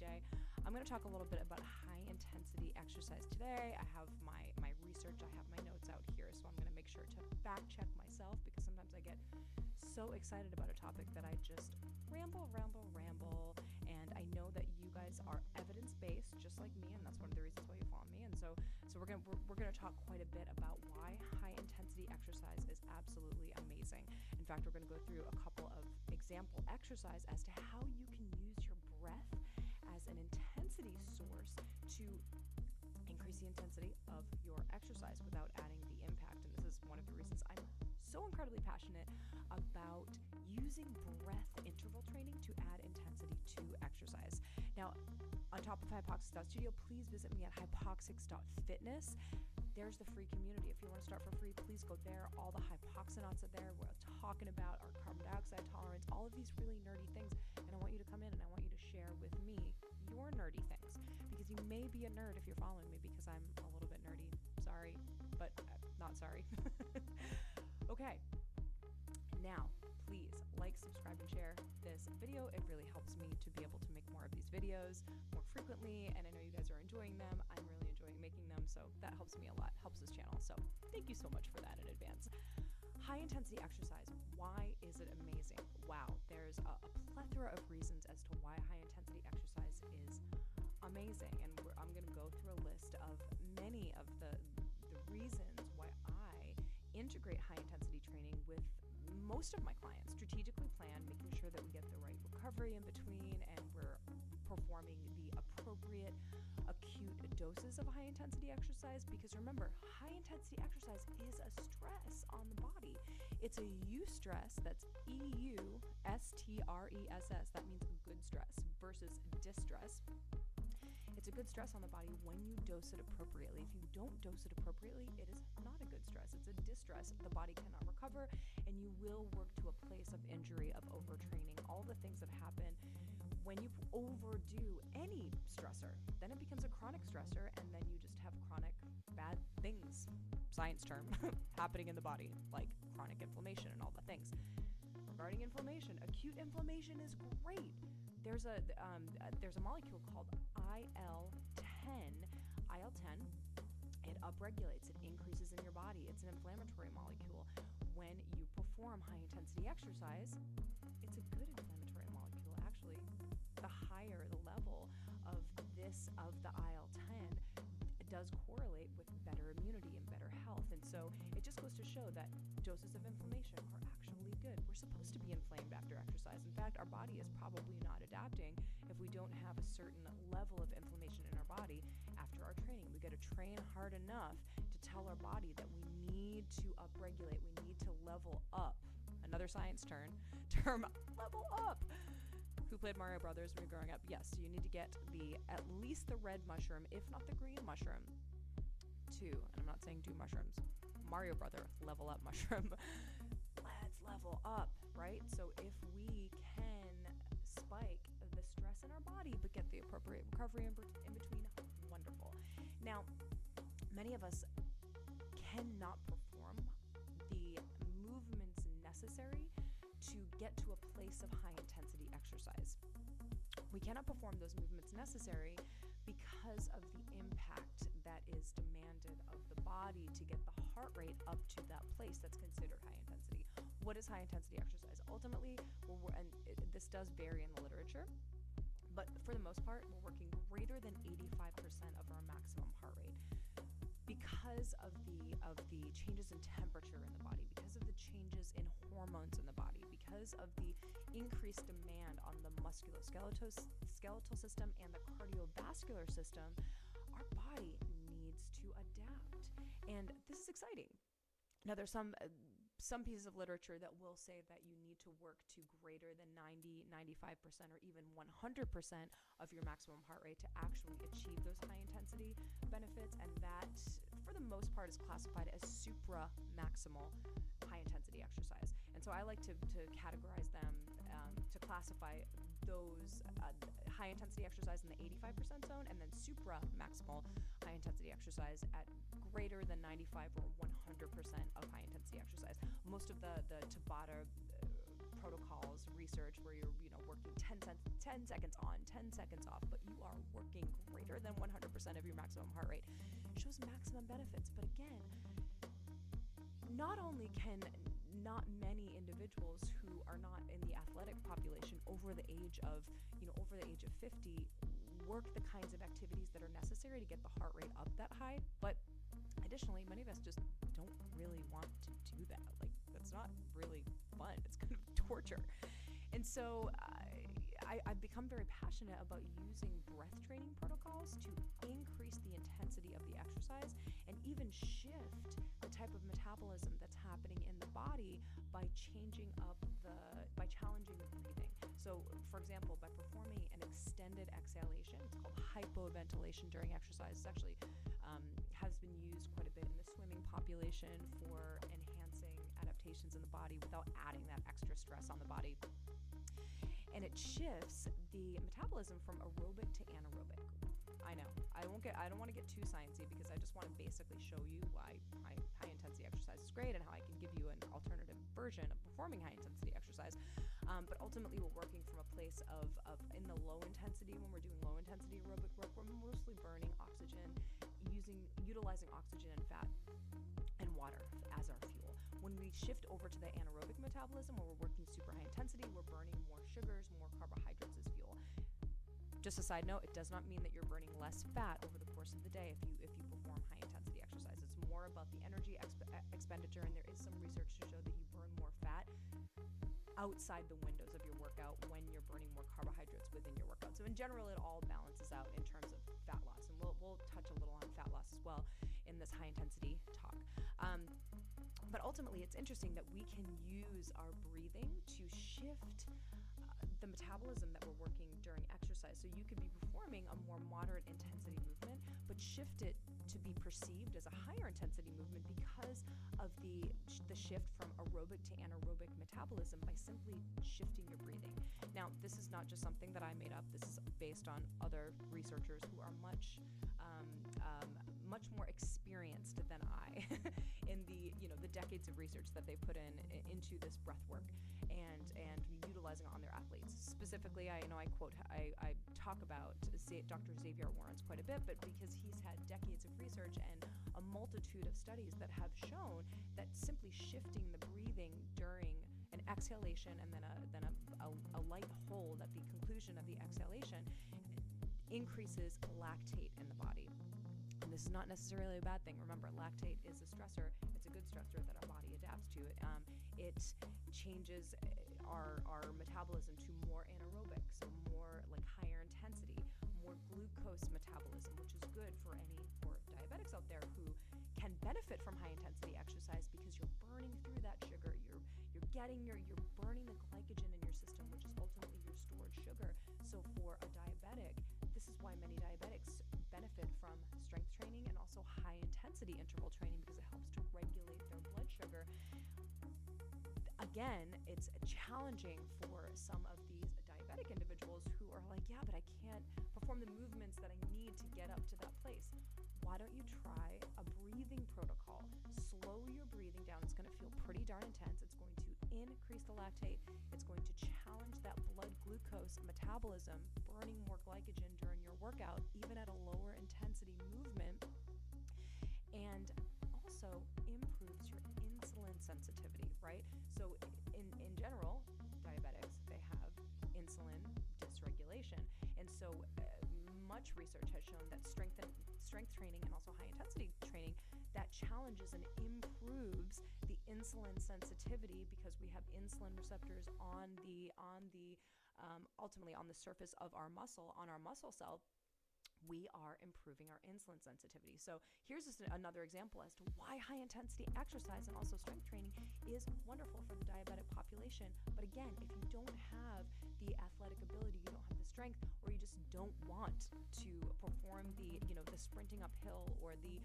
DJ. I'm going to talk a little bit about high intensity exercise today. I have my research, I have my notes out here, so I'm going to make sure to fact check myself, because sometimes I get so excited about a topic that I just ramble, and I know that you guys are evidence-based just like me, and that's one of the reasons why you follow me. And so we're going to talk quite a bit about why high intensity exercise is absolutely amazing. In fact, we're going to go through a couple of example exercise as to how you can use your breath as an intensity source to increase the intensity of your exercise without adding the impact. And this is one of the reasons I'm so incredibly passionate about using breath interval training to add intensity to exercise. Now, on top of HYPOXiX.studio, please visit me at HYPOXiX.fitness. There's the free community. If you want to start for free, please go there. All the hypoxanauts are there. We're talking about our carbon dioxide tolerance, all of these really nerdy things. And I want you to come in and I want you to share with me your nerdy things, because you may be a nerd if you're following me, because I'm a little bit nerdy. Sorry, but not sorry. Okay. Now, please like, subscribe, and share this video. It really helps me to be able to make more of these videos more frequently, and I know you guys are enjoying them. I'm really enjoying making them, so that helps me a lot, helps this channel. So thank you so much for that in advance. High intensity exercise, why is it amazing? Wow, there's a plethora of reasons as to why high intensity exercise is amazing, and I'm going to go through a list of many of the reasons why I integrate high intensity training with most of my clients. Strategically plan, making sure that we get the right recovery in between, and we're performing the appropriate acute doses of high intensity exercise, because remember, high intensity exercise is a stress on the body. It's a eustress, that's eustress, that means good stress, versus distress. It's a good stress on the body when you dose it appropriately. If you don't dose it appropriately, it is not a good stress. It's a distress. The body cannot recover, and you will work to a place of injury, of overtraining, all the things that happen when you overdo any stressor. Then it becomes a chronic stressor, and then you just have chronic bad things, science term, happening in the body, like chronic inflammation and all the things. Regarding inflammation, acute inflammation is great. There's a molecule called IL-10. It upregulates, it increases in your body. It's an inflammatory molecule. When you perform high intensity exercise, it's a good inflammatory molecule. Actually, the higher the level of the IL-10, it does correlate with better immunity and better health. And so it just goes to show that doses of inflammation are actually good. We're supposed to be inflamed after exercise. In fact, our body is probably not adapting if we don't have a certain level of inflammation in our body after our training. We got to train hard enough to tell our body that we need to upregulate, we need to level up. Another science term, level up. Who played Mario Brothers when we were growing up? Yes, you need to get at least the red mushroom, if not the green mushroom, too. And I'm not saying do mushrooms. Mario Brother, level up mushroom. Let's level up, right? So if we can spike the stress in our body, but get the appropriate recovery in between, wonderful. Now, many of us cannot perform the movements necessary to get to a place of high intensity exercise. We cannot perform those movements necessary because of the impact that is demanded of the body to get the heart rate up to that place that's considered high intensity. What is high intensity exercise? Ultimately, this does vary in the literature, but for the most part, we're working greater than 85% of our maximum heart rate. Because of the changes in temperature in the body, because of the changes in hormones in the body, because of the increased demand on the musculoskeletal system and the cardiovascular system, our body needs to adapt. And this is exciting. Now, there's some pieces of literature that will say that you need to work to greater than 90, 95%, or even 100% of your maximum heart rate to actually achieve those high intensity benefits. And that, for the most part, is classified as supra-maximal high intensity exercise. And so I like to categorize them, to classify those high intensity exercise in the 85% zone, and then supra-maximal high intensity exercise at greater than 95 or 100% of high intensity exercise. Most of the Tabata protocols, research, where you're working 10 seconds on, 10 seconds off, but you working greater than 100% of your maximum heart rate shows maximum benefits. But again, not only can not many individuals who are not in the athletic population over the age of 50 work the kinds of activities that are necessary to get the heart rate up that high, but additionally, many of us just don't really want to do that. Like, that's not really fun. It's kind of torture. And so I've become very passionate about using breath training protocols to increase the intensity of the exercise and even shift the type of metabolism that's happening in the body by challenging the breathing. So, for example, by performing an extended exhalation, it's called hypoventilation during exercise. It's actually has been used quite a bit in the swimming population for enhancing adaptations in the body without adding that extra stress on the body. And it shifts the metabolism from aerobic to anaerobic. I know, I don't want to get too sciencey because I just want to basically show you why high intensity exercise is great and how I can give you an alternative version of performing high intensity exercise. But ultimately, we're working from a place of in the low intensity. When we're doing low intensity aerobic work, we're mostly burning oxygen, utilizing oxygen and fat and water as our fuel. When we shift over to the anaerobic metabolism, where we're working super high intensity, we're burning more sugars, more carbohydrates as fuel. Just a side note, it does not mean that you're burning less fat over the course of the day if you perform high intensity exercise. It's more about the energy expenditure, and there is some research to show that you burn more fat outside the windows of your workout when you're burning more carbohydrates within your workout. So in general, it all balances out in terms of fat loss, and we'll touch a little on fat loss as well in this high intensity talk. But ultimately, it's interesting that we can use our breathing to shift the metabolism that we're working during exercise. So you could be performing a more moderate intensity movement, but shift it to be perceived as a higher intensity movement because of the shift from aerobic to anaerobic metabolism by simply shifting your breathing. Now, this is not just something that I made up. This is based on other researchers who are much more experienced than I in the decades of research that they put into this breath work and utilizing it on their athletes. Specifically, I talk about Dr. Xavier Woorons quite a bit, but because he's had decades of research and a multitude of studies that have shown that simply shifting the breathing during an exhalation and then a light hold at the conclusion of the exhalation increases lactate in the body. And this is not necessarily a bad thing. Remember, lactate is a stressor. It's a good stressor that our body adapts to. It changes our metabolism to more anaerobic, so more like higher intensity, more glucose metabolism, which is good for diabetics out there who can benefit from high intensity exercise because you're burning through that sugar. You're burning the glycogen in your system, which is ultimately your stored sugar. So for a diabetic, this is why many diabetics benefit from strength training and also high intensity interval training because it helps to regulate their blood sugar. Again, it's challenging for some of these diabetic individuals who are like, yeah, but I can't perform the movements that I need to get up to that place. Why don't you try a breathing protocol? Slow your breathing down. It's going to feel pretty darn intense. It's going to increase the lactate. It's going to challenge that blood glucose metabolism, burning more glycogen during your workout, even at a lower intensity movement, and also improves your insulin sensitivity, right? So in general, diabetics, they have insulin dysregulation. And so much research has shown that strength training and also high intensity training that challenges and improves the insulin sensitivity because we have insulin receptors ultimately on the surface of our muscle, on our muscle cell. We are improving our insulin sensitivity. So here's just another example as to why high intensity exercise and also strength training is wonderful for the diabetic population. But again, if you don't have the athletic ability, you don't have the strength, or you just don't want to perform the sprinting uphill or the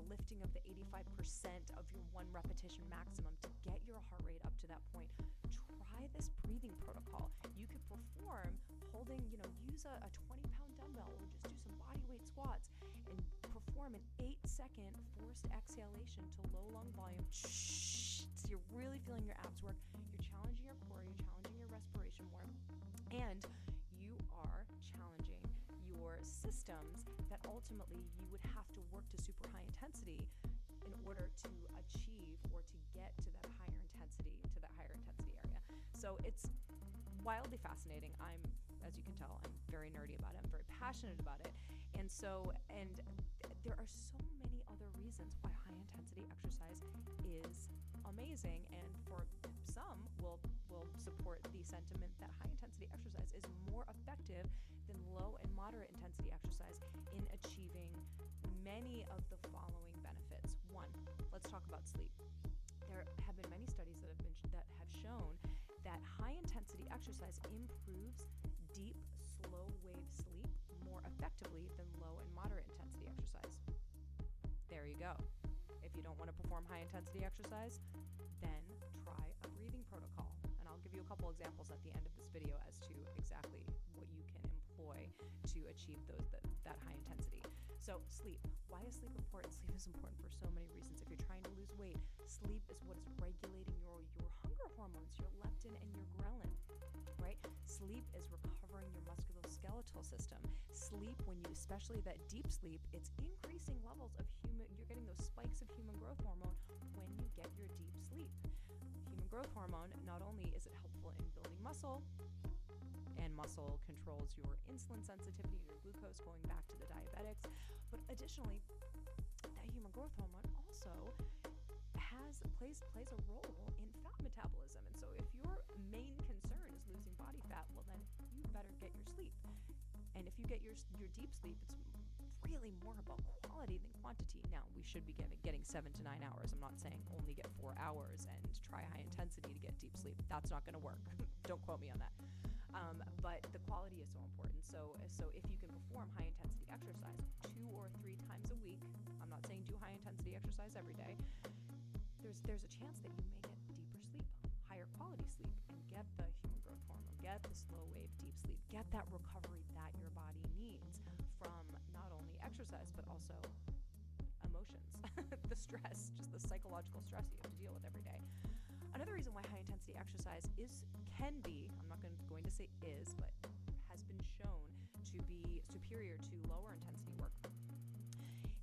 lifting of the 85% of your one repetition maximum to get your heart rate up to that point, try this breathing protocol. You could perform holding, use a 20-pound dumbbell or just do some body weight squats and perform an 8-second forced exhalation to low lung volume. So you're really feeling your abs work. You're challenging your core, you're challenging your respiration more, and you are challenging your systems that ultimately you would have to work to super high intensity in order to achieve or to get to that higher intensity, area. So it's wildly fascinating. As you can tell, I'm very nerdy about it. I'm very passionate about it. And there are so many other reasons why high intensity exercise is amazing, and for some will support the sentiment that high intensity exercise is more effective than low and moderate intensity exercise in achieving many of the following benefits. One, let's talk about sleep. There have been many studies that have shown that high intensity exercise improves deep, slow wave sleep more effectively than low and moderate intensity exercise. There you go. If you don't want to perform high intensity exercise, then try a breathing protocol. And I'll give you a couple examples at the end of this video as to exactly what you can employ to achieve that high intensity. So sleep. Why is sleep important? Sleep is important for so many reasons. If you're trying to lose weight, sleep is what is regulating your hunger hormones, your leptin and your ghrelin, right? Sleep is recovering your musculoskeletal system. Sleep, especially that deep sleep, it's increasing levels of you're getting those spikes of human growth hormone when you get your deep sleep. Human growth hormone, not only is it helpful in building muscle, and muscle controls your insulin sensitivity, your glucose, going back to the diabetics, but additionally, that human growth hormone also plays a role in fat metabolism. And so if your main concern is losing body fat, well then you better get your sleep. And if you get your deep sleep, it's really more about quality than quantity. Now, we should be getting 7 to 9 hours. I'm not saying only get 4 hours and try high intensity to get deep sleep. That's not going to work. Don't quote me on that. But the quality is so important. So if you can perform high intensity exercise 2 or 3 times a week, I'm not saying do high intensity exercise every day, there's a chance that you may get deeper sleep, higher quality sleep, and get the human growth hormone, get the slow wave deep sleep, get that recovery that your body needs from not only exercise, but also emotions, the stress, just the psychological stress you have to deal with every day. Another reason why high intensity exercise can be, I'm not going to say is, but has been shown to be superior to lower intensity work,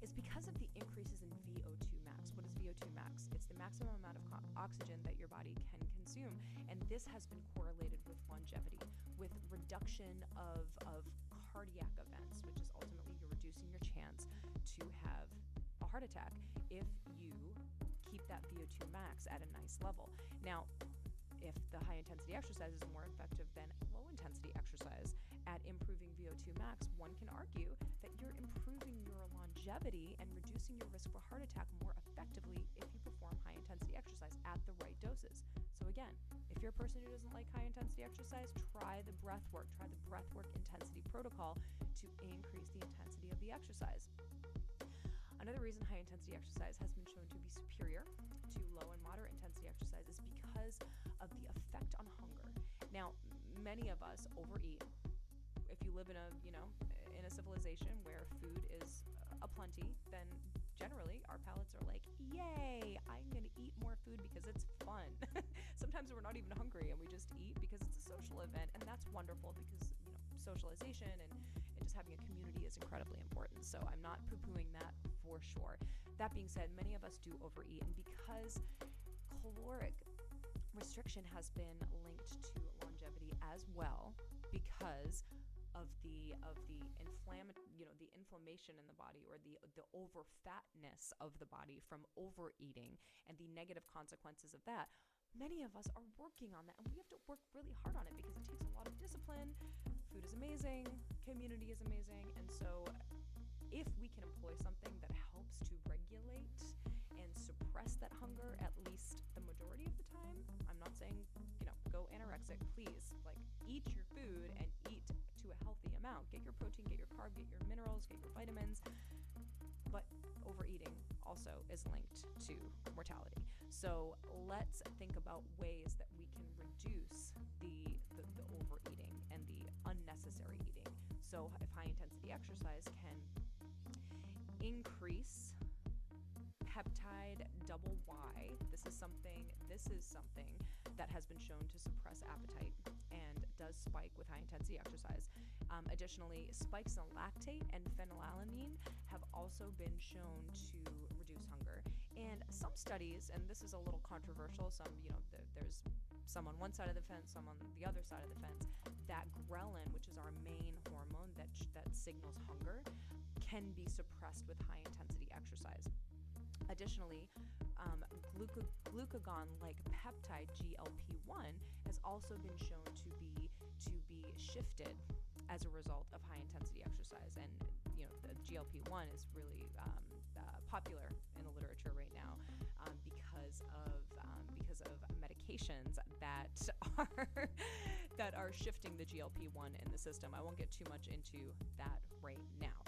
is because of the increases in VO2 max. What is VO2 max? It's the maximum amount of oxygen that your body can consume, and this has been correlated with longevity, with reduction of cardiac events, which is ultimately you're reducing your chance to have a heart attack if you keep that VO2 max at a nice level. Now, if the high intensity exercise is more effective than low intensity exercise at improving VO2 max, one can argue that you're improving your longevity and reducing your risk for heart attack more effectively if you perform high intensity exercise at the right doses. So again, if you're a person who doesn't like high intensity exercise, try the breath work intensity protocol to increase the intensity of the exercise. Another reason high intensity exercise has been shown to be superior to low and moderate intensity exercise is because of the effect on hunger. Now, many of us overeat. If you live in a civilization where food is aplenty, then generally our palates are like, yay, I'm going to eat more food because it's fun. Sometimes we're not even hungry and we just eat because it's a social event, and that's wonderful because socialization and just having a community is incredibly important. So I'm not poo-pooing that for sure. That being said, many of us do overeat, and because caloric restriction has been linked to longevity as well, because of the inflammation in the body, or the over fatness of the body from overeating and the negative consequences of that, many of us are working on that, and we have to work really hard on it because it takes a lot of discipline. Food is amazing, community is amazing, and so if we can employ something that helps to regulate and suppress that hunger at least the majority of the time, I'm not saying, go anorexic, please, eat your food and eat to a healthy amount. Get your protein, get your carb, get your minerals, get your vitamins, but overeating also is linked to mortality. So let's think about ways that we can reduce the overeating and the unnecessary eating. So if high intensity exercise can increase peptide double Y. This is something that has been shown to suppress appetite and does spike with high intensity exercise. Additionally, spikes in lactate and phenylalanine have also been shown to reduce hunger. And some studies, and this is a little controversial, there's some on one side of the fence, some on the other side of the fence, that ghrelin, which is our main hormone that signals hunger, can be suppressed with high intensity exercise. Additionally, glucagon-like peptide GLP-1 has also been shown to be shifted as a result of high intensity exercise. And the GLP-1 is really popular in the literature right now because of medications that are shifting the GLP-1 in the system. I won't get too much into that right now.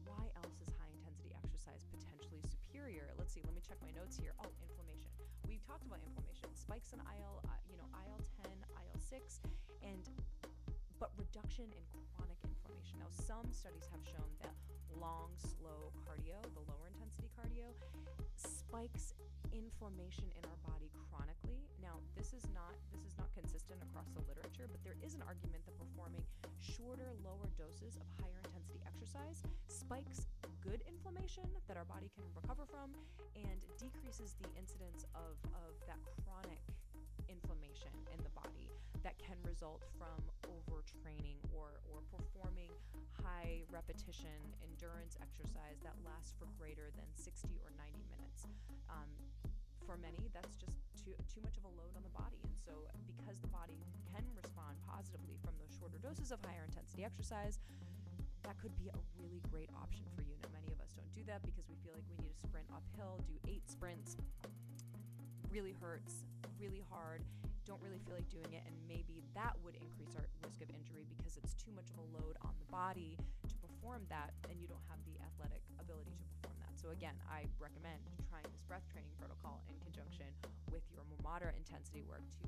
Why else is high intensity exercise potentially superior? Let's see. Let me check my notes here. Oh, inflammation. We've talked about inflammation, spikes in IL-10, IL-6, but reduction in chronic inflammation. Now, some studies have shown that long, slow cardio, the lower intensity cardio, spikes inflammation in our body chronically. Now, this is not consistent across the literature, but there is an argument that performing shorter, lower doses of higher intensity exercise spikes good inflammation that our body can recover from and decreases the incidence of that chronic inflammation in the body that can result from overtraining or performing high repetition endurance exercise that lasts for greater than 60 or 90 minutes. For many, that's just too much of a load on the body. And so because the body can respond positively from those shorter doses of higher intensity exercise, that could be a really great option for you. Now, many of us don't do that because we feel like we need to sprint uphill, do 8 sprints, really hurts, really hard, don't really feel like doing it, and maybe that would increase our risk of injury because it's too much of a load on the body to perform that, and you don't have the athletic ability to perform that. So again, I recommend trying this breath training protocol in conjunction with your more moderate intensity work to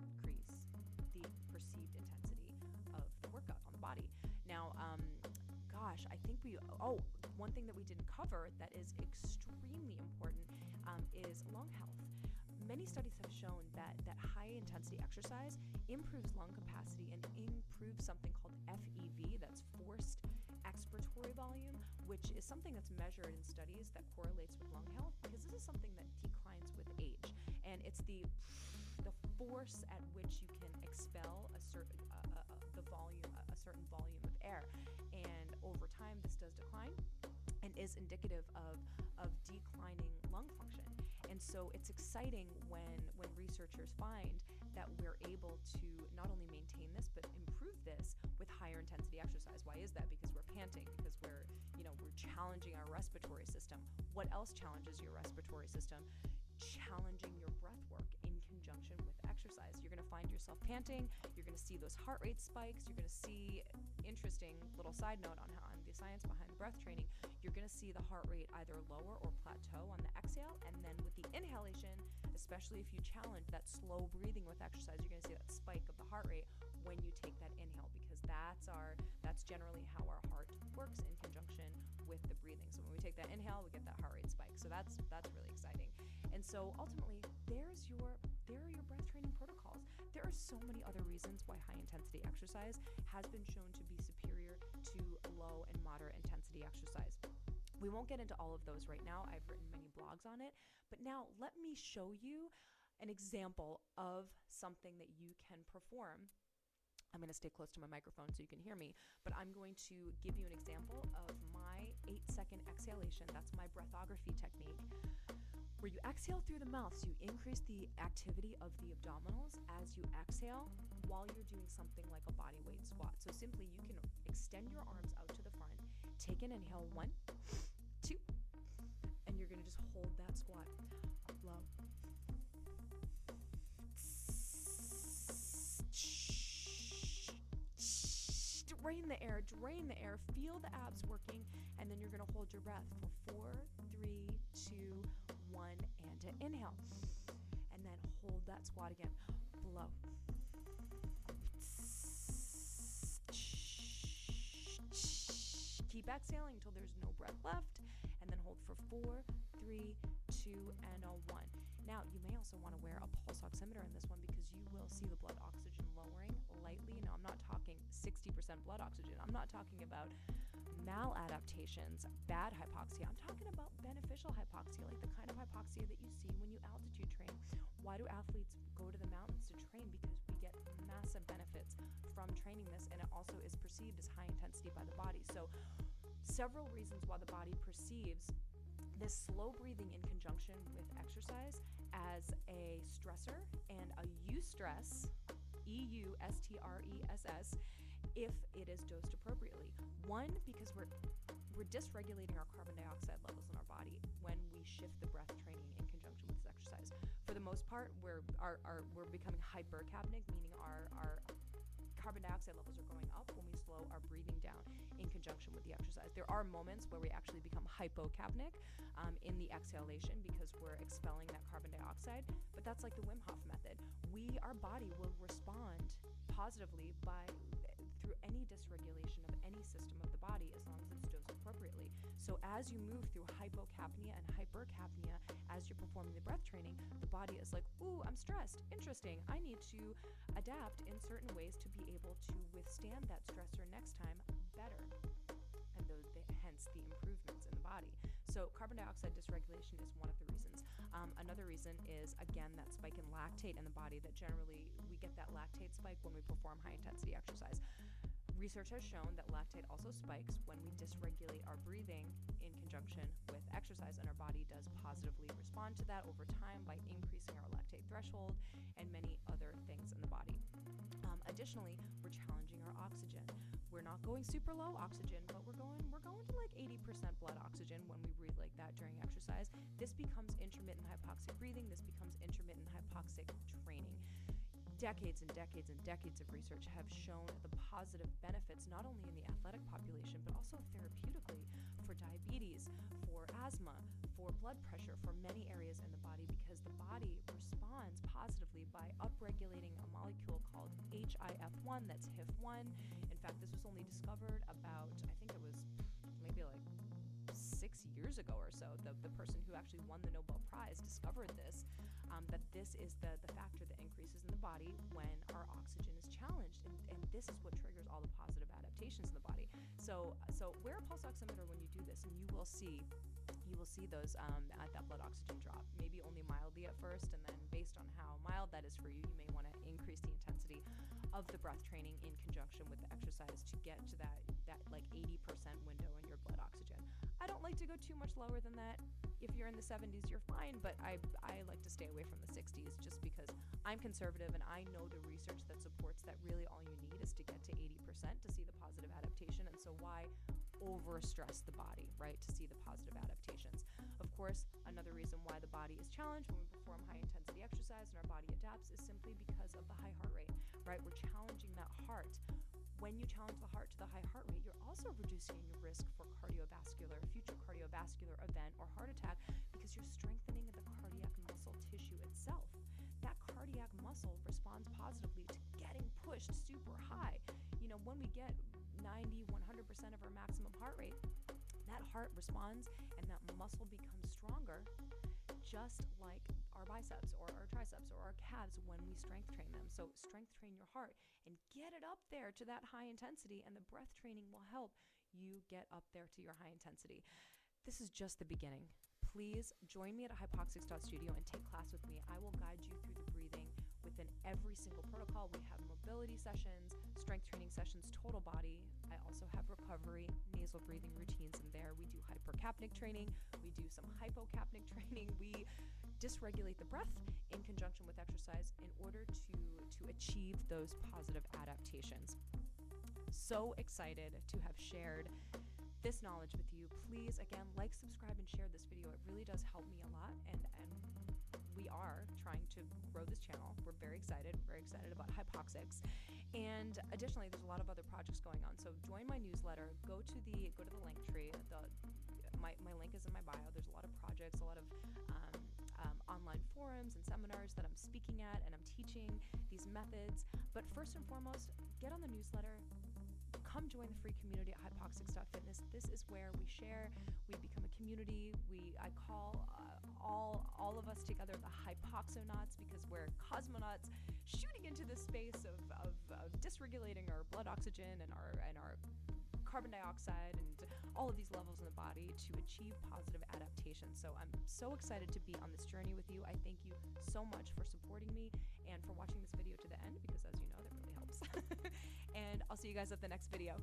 increase the perceived intensity of the workout on the body. Now, I think one thing that we didn't cover that is extremely important is lung health. Many studies have shown that high intensity exercise improves lung capacity and improves something called FEV, that's forced expiratory volume, which is something that's measured in studies that correlates with lung health, because this is something that declines with age, and it's the force at which you can expel a certain volume of air, and over time this does decline and is indicative of declining lung function. And so it's exciting when researchers find that we're able to not only maintain this but improve this with higher intensity exercise. Why is that? Because we're panting, because we're challenging our respiratory system. What else challenges your respiratory system? Challenging your breath work in conjunction with exercise. You're going to find yourself panting, you're going to see those heart rate spikes, you're going to see, interesting little side note on the science behind breath training, you're going to see the heart rate either lower or plateau on the exhale, and then with the inhalation, especially if you challenge that slow breathing with exercise, you're going to see that spike of the heart rate when you take that inhale, because that's generally how our heart works in conjunction with the breathing. So when we take that inhale, we get that heart rate spike. So that's really exciting. And so ultimately, there are your breath training protocols. There are so many other reasons why high intensity exercise has been shown to be superior to low and moderate intensity exercise. We won't get into all of those right now. I've written many blogs on it, but now let me show you an example of something that you can perform. I'm going to stay close to my microphone so you can hear me, but I'm going to give you an example of my 8-second exhalation. That's my breathography technique, where you exhale through the mouth, so you increase the activity of the abdominals as you exhale while you're doing something like a body weight squat. So simply you can extend your arms out to the front, take an inhale, 1, 2, and you're going to just hold that squat. Blow. Drain the air, feel the abs working, and then you're going to hold your breath for 4, 3, 2, 1, and to inhale. And then hold that squat again. Blow. Keep exhaling until there's no breath left, and then hold for 4, 3, 2, and a 1. Now, you may also want to wear a pulse oximeter in this one because you will see the blood oxygen lowering lightly. Now, I'm not talking 60% blood oxygen. I'm not talking about maladaptations, bad hypoxia. I'm talking about beneficial hypoxia, like the kind of hypoxia that you see when you altitude train. Why do athletes go to the mountains to train? Because we get massive benefits from training this, and it also is perceived as high intensity by the body. So several reasons why the body perceives this slow breathing in conjunction with exercise as a stressor and a eustress, eustress, if it is dosed appropriately. One, because we're dysregulating our carbon dioxide levels in our body when we shift the breath training in conjunction with this exercise. For the most part, we're becoming hypercapnic, meaning our carbon dioxide levels are going up when we slow our breathing down in conjunction with the exercise. There are moments where we actually become hypocapnic in the exhalation because we're expelling that carbon dioxide, but that's like the Wim Hof method. Our body will respond positively through any dysregulation of any system of the body as long as it's dosed appropriately. So as you move through hypocapnia and hypercapnia, as you're performing the breath training, the body is like, ooh, I'm stressed. Interesting. I need to adapt in certain ways to be able to withstand that stressor next time better. And hence the improvements in the body. So carbon dioxide dysregulation is one of the reasons. Another reason is, again, that spike in lactate in the body that generally we get that lactate spike when we perform high intensity exercise. Research has shown that lactate also spikes when we dysregulate our breathing in conjunction with exercise, and our body does positively respond to that over time by increasing our lactate threshold and many other things in the body. Additionally, we're challenging our oxygen. We're not going super low oxygen, but we're going to like 80% blood oxygen when we breathe like that during exercise. This becomes intermittent hypoxic breathing. This becomes intermittent hypoxic training. Decades and decades and decades of research have shown the positive benefits not only in the athletic population but also therapeutically for diabetes, for asthma, for blood pressure, for many areas in the body, because the body responds positively by upregulating a molecule called HYPOXiX, that's HIF1. In fact, this was only discovered about, I think it was maybe like 6 years ago or so. The person who actually won the Nobel Prize discovered this, that this is the factor that increases in the body when our oxygen is challenged, and this is what triggers all the positive adaptations in the body. So wear a pulse oximeter when you do this, and you will see those at that blood oxygen drop, maybe only mildly at first, and then based on how mild that is for you, you may want to increase the intensity of the breath training in conjunction with the exercise to get to that like 80% window in your blood oxygen. I don't like to go too much lower than that. If you're in the 70s, you're fine, but I like to stay away from the 60s just because I'm conservative and I know the research that supports that really all you need is to get to 80% to see the positive adaptation. And so why overstress the body, right, to see the positive adaptations? Of course, another reason why the body is challenged when we perform high intensity exercise and our body adapts is simply because of the high heart rate, right? We're challenging that heart. When you challenge the heart to the high heart rate, you're also reducing your risk for future cardiovascular event or heart attack because you're strengthening the cardiac muscle tissue itself. That cardiac muscle responds positively to getting pushed super high. When we get 90, 100% of our maximum heart rate, that heart responds and that muscle becomes stronger, just like our biceps or our triceps or our calves when we strength train them. So strength train your heart and get it up there to that high intensity, and the breath training will help you get up there to your high intensity. This is just the beginning. Please join me at HYPOXiX.studio and take class with me. I will guide you through the breathing within every single protocol. We have mobility sessions, strength training sessions, total body. I also have recovery, nasal breathing routines in there. We do hypercapnic training. We do some hypocapnic training. We dysregulate the breath in conjunction with exercise in order to achieve those positive adaptations. So excited to have shared this knowledge with you. Please, again, like, subscribe, and share this video. It really does help me a lot, and we are trying to grow this channel. We're very excited about HYPOXiX. And additionally, there's a lot of other projects going on. So join my newsletter, go to the link tree. My link is in my bio. There's a lot of projects, a lot of online forums and seminars that I'm speaking at, and I'm teaching these methods. But first and foremost, get on the newsletter, come join the free community at HYPOXiX.fitness. This is where we share, we become a community. I call all of us together the hypoxonauts, because we're cosmonauts shooting into the space of dysregulating our blood oxygen and our carbon dioxide and all of these levels in the body to achieve positive adaptation. So I'm so excited to be on this journey with you. I thank you so much for supporting me and for watching this video to the end, because as you know, that really helps. And I'll see you guys at the next video.